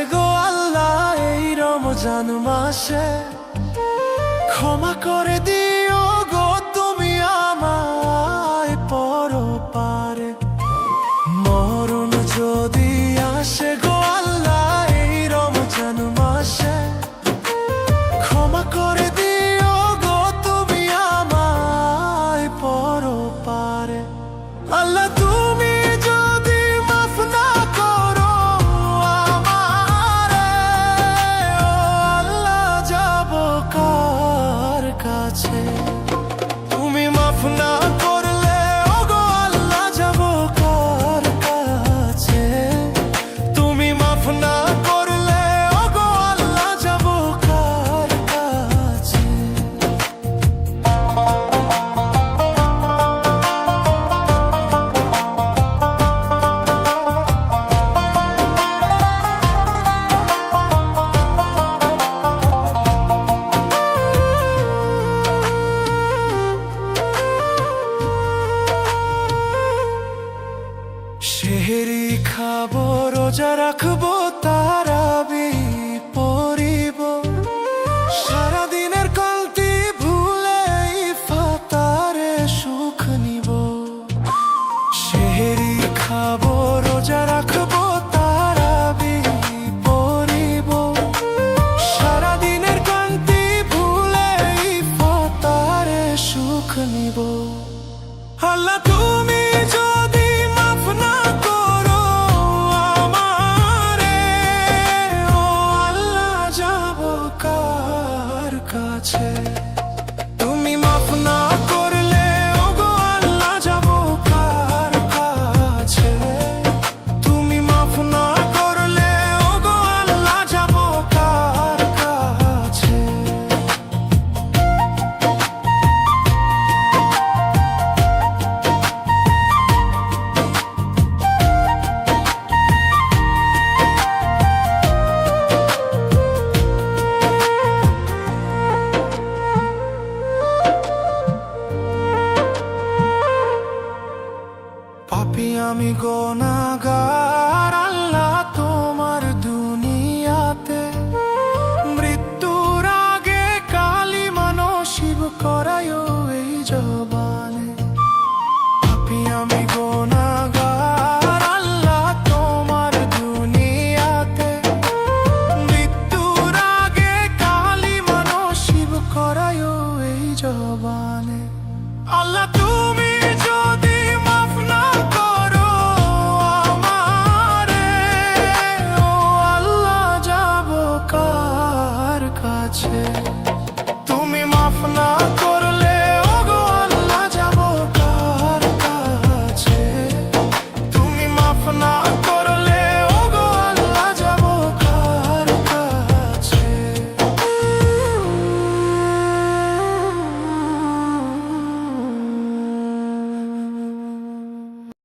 আসে গো আল্লাহ এই রমজান মাসে, ক্ষমা করে দিও গো তুমি আমায় পরপারে। মরণ যদি আসে গো আল্লাহ এই রমজান মাসে, ক্ষমা করে দিও গো তুমি আমায় পরপারে। আল্লাহ তুমি যদি মাফ না করো আমারে, ও আল্লাহ যাব কার কাছে? তুমি মাফ না করলে ও গো আল্লাহ যাব কার কাছে? তুমি মাফ না